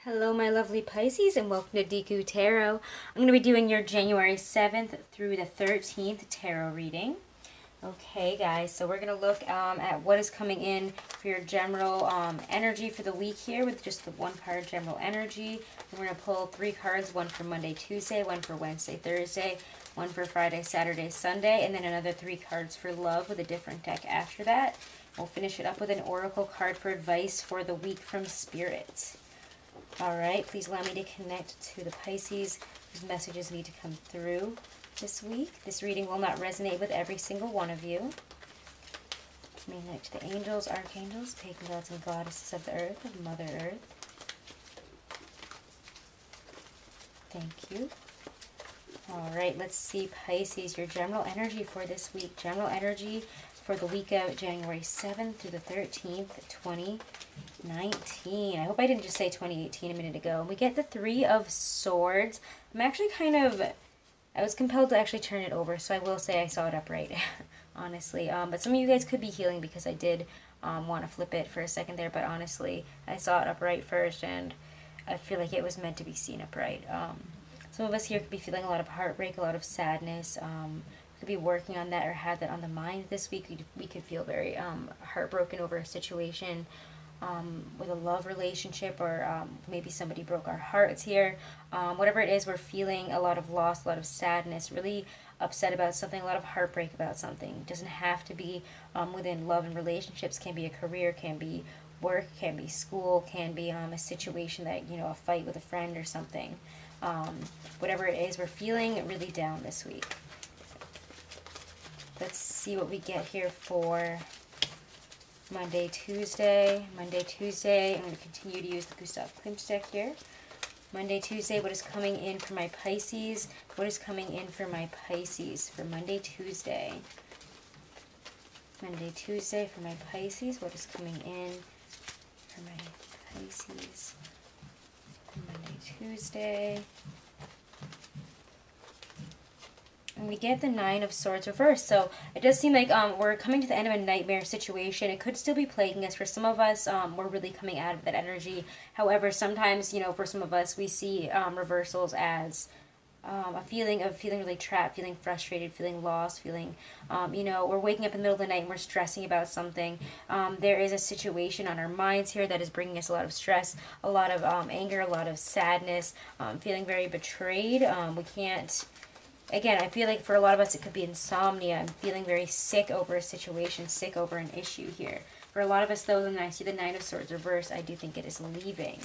Hello, my lovely Pisces, and welcome to Dekutarot. I'm going to be doing your January 7th through the 13th tarot reading. Okay, guys, so we're going to look at what is coming in for your general energy for the week here with just the one card general energy. And we're going to pull 3 cards, one for Monday, Tuesday, one for Wednesday, Thursday, one for Friday, Saturday, Sunday, and then another 3 cards for love with a different deck after that. We'll finish it up with an oracle card for advice for the week from Spirit. Alright, please allow me to connect to the Pisces whose messages need to come through this week. This reading will not resonate with every single one of you. Let me connect to the angels, archangels, pagan gods and goddesses of the earth, of Mother Earth. Thank you. Alright, let's see, Pisces, your general energy for this week. General energy for the week of January 7th through the 13th, 2019. I hope I didn't just say 2018 a minute ago. We get the 3 of Swords. I'm actually I was compelled to actually turn it over, so I will say I saw it upright, honestly. But some of you guys could be healing because I did want to flip it for a second there, but honestly, I saw it upright first, and I feel like it was meant to be seen upright. Some of us here could be feeling a lot of heartbreak, a lot of sadness. Could be working on that or had that on the mind this week. We could feel very heartbroken over a situation with a love relationship, or maybe somebody broke our hearts here. Whatever it is, we're feeling a lot of loss, a lot of sadness, really upset about something, a lot of heartbreak about something. It doesn't have to be within love and relationships. Can be a career, can be work, can be school, can be a situation that, a fight with a friend or something. Whatever it is, we're feeling really down this week. Let's see what we get here for Monday, Tuesday. Monday, Tuesday. I'm going to continue to use the Gustav Klimt deck here. Monday, Tuesday, what is coming in for my Pisces? What is coming in for my Pisces for Monday, Tuesday? Monday, Tuesday for my Pisces. What is coming in for my Pisces? Monday, Tuesday. And we get the 9 of Swords reversed. So it does seem like we're coming to the end of a nightmare situation. It could still be plaguing us. For some of us, we're really coming out of that energy. However, sometimes, for some of us, we see reversals as a feeling of feeling really trapped, feeling frustrated, feeling lost, feeling, we're waking up in the middle of the night and we're stressing about something. There is a situation on our minds here that is bringing us a lot of stress, a lot of anger, a lot of sadness, feeling very betrayed. We can't... Again, I feel like for a lot of us it could be insomnia. I'm feeling very sick over a situation, sick over an issue here. For a lot of us, though, when I see the 9 of Swords reversed, I do think it is leaving.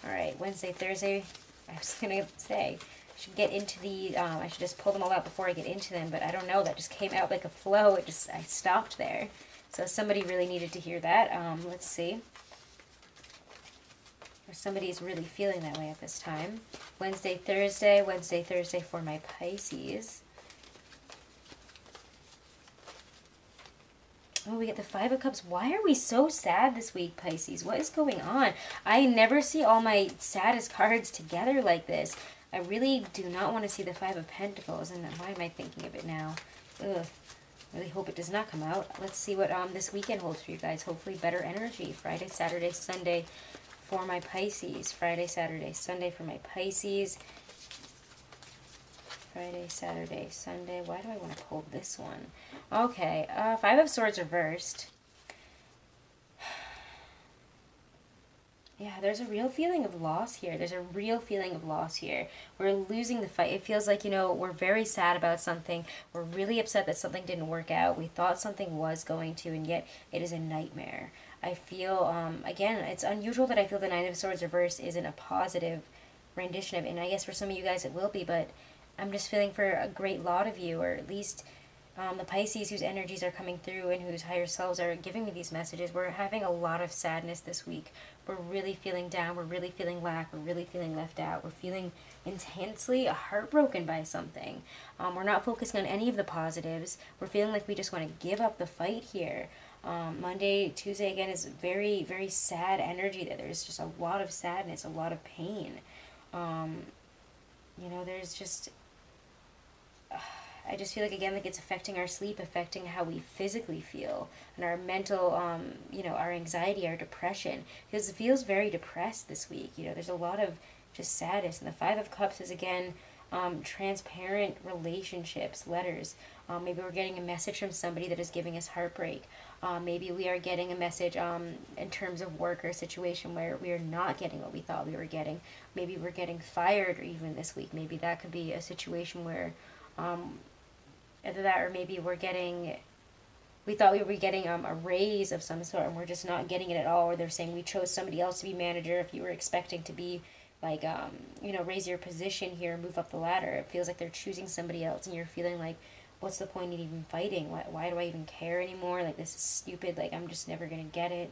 Alright, Wednesday, Thursday, I was going to say, I should get into the, I should just pull them all out before I get into them, but I don't know, that just came out like a flow. I stopped there. So somebody really needed to hear that. Let's see. Or somebody is really feeling that way at this time. Wednesday, Thursday for my Pisces. Oh, we get the 5 of Cups. Why are we so sad this week, Pisces? What is going on? I never see all my saddest cards together like this. I really do not want to see the 5 of Pentacles. And why am I thinking of it now? Ugh. I really hope it does not come out. Let's see what this weekend holds for you guys. Hopefully better energy. Friday, Saturday, Sunday for my Pisces. Friday, Saturday, Sunday for my Pisces. Friday, Saturday, Sunday. Why do I want to pull this one? Okay, 5 of Swords reversed. Yeah, there's a real feeling of loss here. There's a real feeling of loss here. We're losing the fight. It feels like, we're very sad about something. We're really upset that something didn't work out. We thought something was going to, and yet it is a nightmare. I feel, again, it's unusual that I feel the 9 of Swords reversed isn't a positive rendition of it. And I guess for some of you guys it will be, but I'm just feeling for a great lot of you, or at least the Pisces whose energies are coming through and whose higher selves are giving me these messages. We're having a lot of sadness this week. We're really feeling down. We're really feeling lack. We're really feeling left out. We're feeling intensely heartbroken by something. We're not focusing on any of the positives. We're feeling like we just want to give up the fight here. Monday, Tuesday, again, is very, very sad energy there. There's just a lot of sadness, a lot of pain. There's just... I just feel like, again, like it's affecting our sleep, affecting how we physically feel, and our mental, you know, our anxiety, our depression. Because it feels very depressed this week. You know, there's a lot of just sadness. And the Five of Cups is, again, transparent relationships, letters. Maybe we're getting a message from somebody that is giving us heartbreak. Maybe we are getting a message in terms of work or a situation where we are not getting what we thought we were getting. Maybe we're getting fired even this week. Maybe that could be a situation where either that, or maybe we thought we were getting a raise of some sort and we're just not getting it at all. Or they're saying we chose somebody else to be manager if you were expecting to be like, you know, raise your position here, move up the ladder. It feels like they're choosing somebody else and you're feeling like, what's the point in even fighting? Why do I even care anymore? Like, this is stupid. Like, I'm just never going to get it.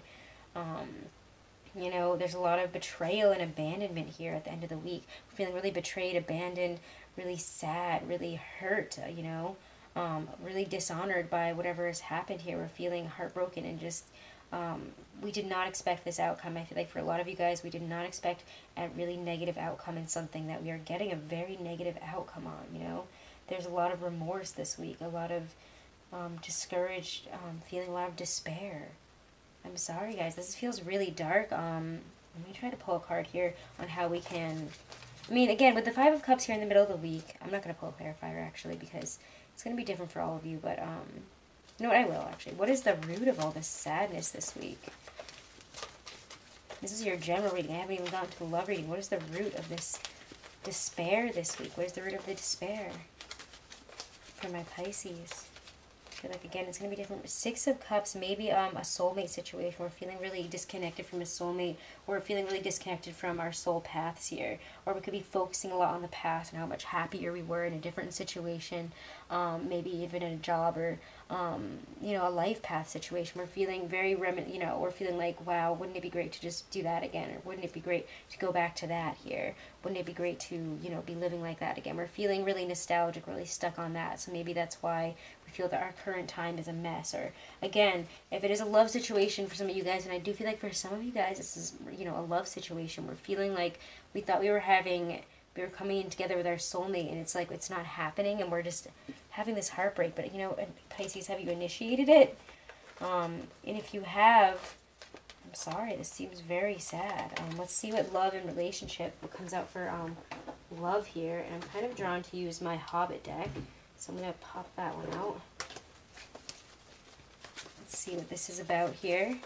You know, there's a lot of betrayal and abandonment here at the end of the week. We're feeling really betrayed, abandoned, really sad, really hurt, you know, really dishonored by whatever has happened here. We're feeling heartbroken and just, we did not expect this outcome. I feel like for a lot of you guys, we did not expect a really negative outcome in something that we are getting a very negative outcome on, you know. There's a lot of remorse this week, a lot of discouraged, feeling a lot of despair. I'm sorry, guys. This feels really dark. Let me try to pull a card here on how we can... I mean, again, with the Five of Cups here in the middle of the week, I'm not going to pull a clarifier, actually, because it's going to be different for all of you, but, you know what, I will, actually. What is the root of all this sadness this week? This is your general reading. I haven't even gotten to the love reading. What is the root of this despair this week? What is the root of the despair for my Pisces? I feel like, again, it's going to be different. Six of Cups, maybe a soulmate situation. We're feeling really disconnected from a soulmate. Or we're feeling really disconnected from our soul paths here. Or we could be focusing a lot on the past and how much happier we were in a different situation. Maybe even in a job or, you know, a life path situation. We're feeling very, you know, we're feeling like, wow, wouldn't it be great to just do that again? Or wouldn't it be great to go back to that here? Wouldn't it be great to, you know, be living like that again? We're feeling really nostalgic, really stuck on that. So maybe that's why we feel that our current time is a mess. Or, again, if it is a love situation for some of you guys, and I do feel like for some of you guys, this is, you know, a love situation. We're feeling like we thought we were coming in together with our soulmate, and it's like it's not happening, and we're just having this heartbreak. But, you know, Pisces, have you initiated it? And if you have, I'm sorry, this seems very sad. Let's see what love and relationship, what comes out for love here. And I'm kind of drawn to use my Hobbit deck, so I'm going to pop that one out. Let's see what this is about here.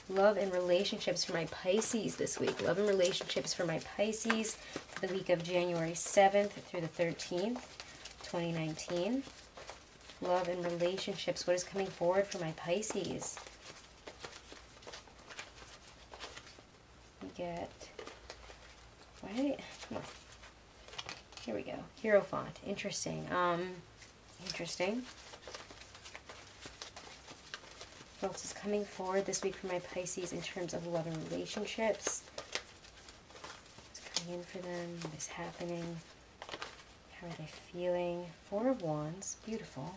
Love and relationships for my Pisces this week. Love and relationships for my Pisces for the week of January 7th through the 13th, 2019. Love and relationships. What is coming forward for my Pisces? We get... Come on. Here we go. Hierophant. Interesting. Interesting. What else is coming forward this week for my Pisces in terms of love and relationships? What's coming in for them? What is happening? How are they feeling? Four of Wands. Beautiful.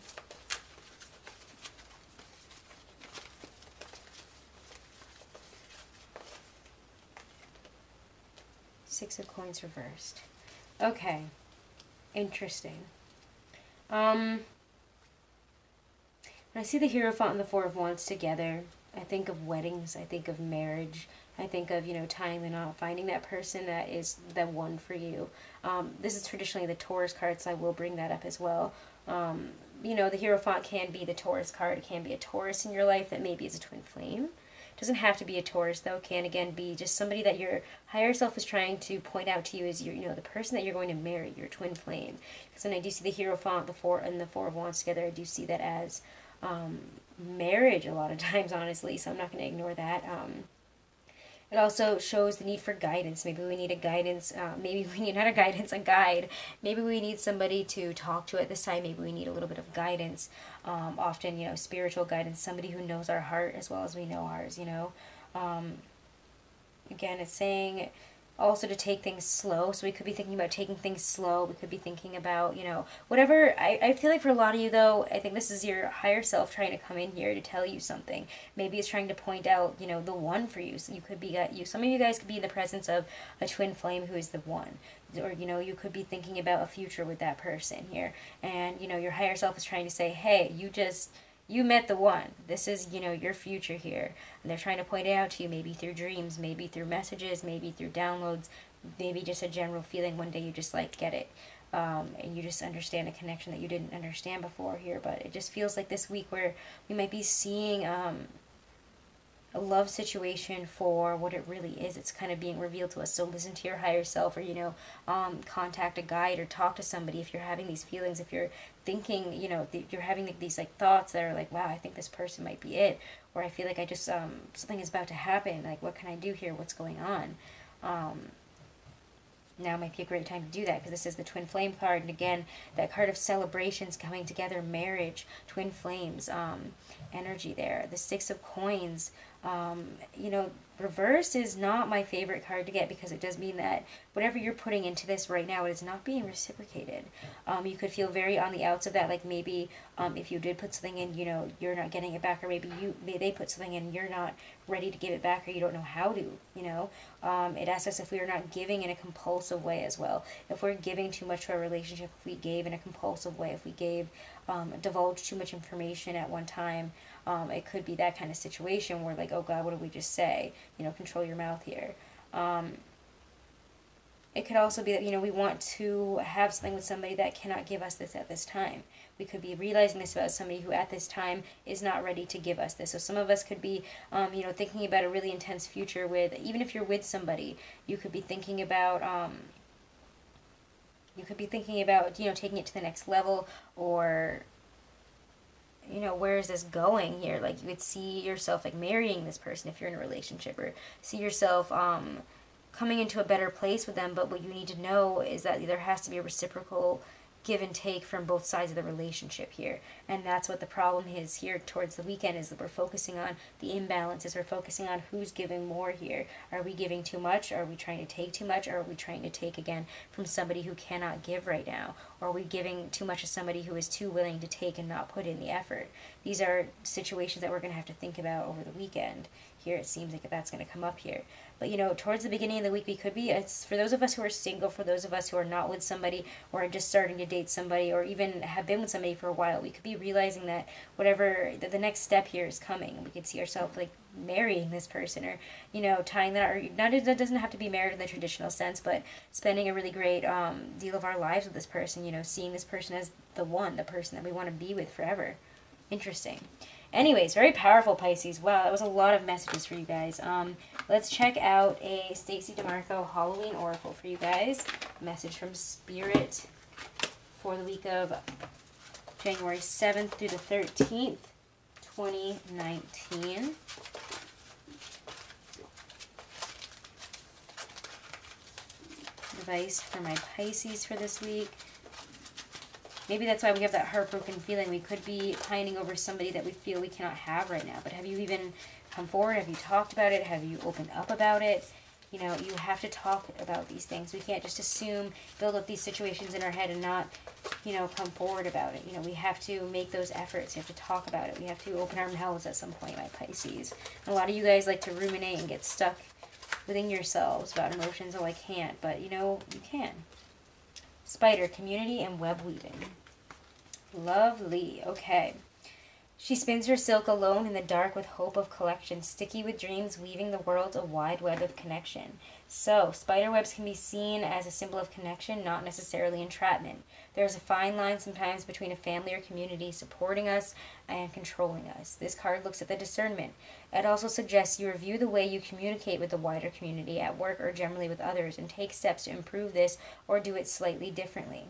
Six of Coins reversed. Okay. Interesting. When I see the Hierophant and the Four of Wands together, I think of weddings, I think of marriage, I think of, you know, tying the knot, finding that person that is the one for you. This is traditionally the Taurus card, so I will bring that up as well. You know, the Hierophant can be the Taurus card. It can be a Taurus in your life that maybe is a twin flame. It doesn't have to be a Taurus, though. It can, again, be just somebody that your higher self is trying to point out to you as your, you know, the person that you're going to marry, your twin flame. Because when I do see the Hierophant, the Four of Wands together, I do see that as marriage a lot of times, honestly, so I'm not going to ignore that. It also shows the need for guidance. Maybe we need a guidance, maybe we need not a guidance, a guide. Maybe we need somebody to talk to at this time. Maybe we need a little bit of guidance, often, you know, spiritual guidance, somebody who knows our heart as well as we know ours, you know. Again, it's saying also to take things slow. So we could be thinking about taking things slow. We could be thinking about, whatever. I feel like for a lot of you, though, I think this is your higher self trying to come in here to tell you something. Maybe it's trying to point out, the one for you. So you could be, some of you guys could be in the presence of a twin flame who is the one. Or, you could be thinking about a future with that person here. And, your higher self is trying to say, hey, you met the one. This is, your future here. And they're trying to point it out to you, maybe through dreams, maybe through messages, maybe through downloads, maybe just a general feeling one day you just get it. And you just understand a connection that you didn't understand before here. But it just feels like this week where we might be seeing a love situation for what it really is. It's kind of being revealed to us. So listen to your higher self, or contact a guide or talk to somebody if you're having these feelings, if you're thinking, you're having these thoughts that are like, wow, I think this person might be it, or I feel like I just something is about to happen, like what can I do here, what's going on. Now might be a great time to do that, because this is the twin flame card, and again, that card of celebrations, coming together, marriage, twin flames, energy there. The Six of Coins, reversed is not my favorite card to get, because it does mean that whatever you're putting into this right now, it is not being reciprocated. You could feel very on the outs of that, like maybe if you did put something in, you're not getting it back, or maybe they put something in, you're not ready to give it back, or you don't know how to, it asks us if we are not giving in a compulsive way as well. If we're giving too much to our relationship, if we gave in a compulsive way, if we divulged too much information at one time, it could be that kind of situation where like, oh God, what did we just say? Control your mouth here. It could also be that, we want to have something with somebody that cannot give us this at this time. We could be realizing this about somebody who at this time is not ready to give us this. So some of us could be, thinking about a really intense future with, even if you're with somebody, you could be thinking about, taking it to the next level, or, where is this going here? Like, you could see yourself like marrying this person if you're in a relationship, or see yourself, coming into a better place with them. But what you need to know is that there has to be a reciprocal give and take from both sides of the relationship here. And that's what the problem is here towards the weekend, is that we're focusing on the imbalances. We're focusing on who's giving more here. Are we giving too much? Are we trying to take too much? Or are we trying to take again from somebody who cannot give right now? Or are we giving too much to somebody who is too willing to take and not put in the effort? These are situations that we're going to have to think about over the weekend. Here it seems like that's going to come up here. But, towards the beginning of the week, it's for those of us who are single, for those of us who are not with somebody, or are just starting to date somebody, or even have been with somebody for a while, we could be realizing that whatever, the next step here is coming. We could see ourselves, like, marrying this person, or, tying that, or not, it doesn't have to be married in the traditional sense, but spending a really great deal of our lives with this person, seeing this person as the one, the person that we want to be with forever. Interesting. Anyways, very powerful, Pisces. Wow, that was a lot of messages for you guys. Let's check out a Stacey DeMarco Halloween Oracle for you guys. Message from Spirit for the week of January 7th through the 13th, 2019. Advice for my Pisces for this week. Maybe that's why we have that heartbroken feeling. We could be pining over somebody that we feel we cannot have right now. But have you even come forward? Have you talked about it? Have you opened up about it? You have to talk about these things. We can't just assume, build up these situations in our head and not, come forward about it. We have to make those efforts. We have to talk about it. We have to open our mouths at some point, my Pisces. And a lot of you guys like to ruminate and get stuck within yourselves about emotions. Oh, I can't. But, you can. Spider, community and web weaving. Lovely. Okay. She spins her silk alone in the dark with hope of collection, sticky with dreams, weaving the world a wide web of connection. So, spider webs can be seen as a symbol of connection, not necessarily entrapment. There's a fine line sometimes between a family or community supporting us and controlling us. This card looks at the discernment. It also suggests you review the way you communicate with the wider community at work or generally with others and take steps to improve this or do it slightly differently.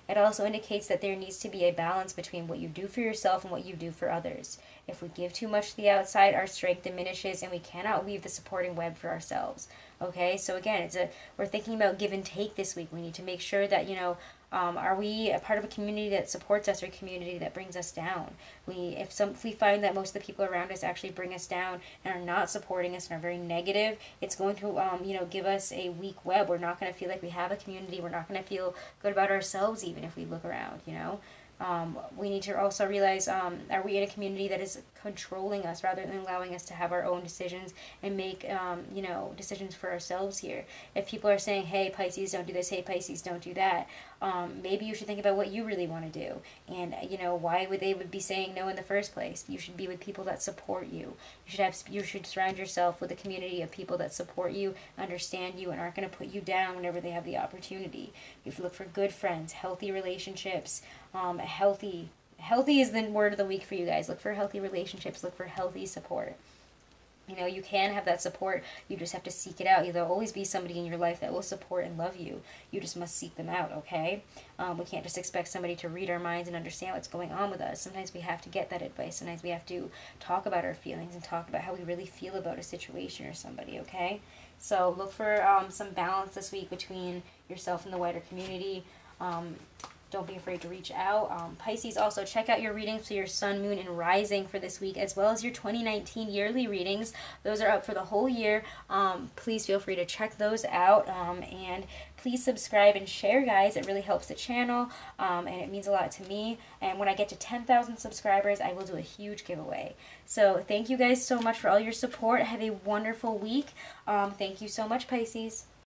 It also indicates that there needs to be a balance between what you do for yourself and what you do for others. If we give too much to the outside, our strength diminishes and we cannot weave the supporting web for ourselves. Okay, so again, we're thinking about give and take this week. We need to make sure that, Are we a part of a community that supports us or a community that brings us down? If we find that most of the people around us actually bring us down and are not supporting us and are very negative, it's going to give us a weak web. We're not going to feel like we have a community. We're not going to feel good about ourselves even if we look around, we need to also realize, are we in a community that is controlling us rather than allowing us to have our own decisions and make, decisions for ourselves here? If people are saying, hey, Pisces, don't do this, hey, Pisces, don't do that, maybe you should think about what you really want to do. And, why would be saying no in the first place? You should be with people that support you. You should surround yourself with a community of people that support you, understand you, and aren't going to put you down whenever they have the opportunity. You have to look for good friends, healthy relationships, healthy is the word of the week for you guys. Look for healthy relationships. Look for healthy support. You can have that support. You just have to seek it out. There'll always be somebody in your life that will support and love you. You just must seek them out, okay? We can't just expect somebody to read our minds and understand what's going on with us. Sometimes we have to get that advice. Sometimes we have to talk about our feelings and talk about how we really feel about a situation or somebody, okay? So look for some balance this week between yourself and the wider community. Don't be afraid to reach out. Pisces, also check out your readings for your sun, moon, and rising for this week, as well as your 2019 yearly readings. Those are up for the whole year. Please feel free to check those out. And please subscribe and share, guys. It really helps the channel, and it means a lot to me. And when I get to 10,000 subscribers, I will do a huge giveaway. So thank you guys so much for all your support. Have a wonderful week. Thank you so much, Pisces.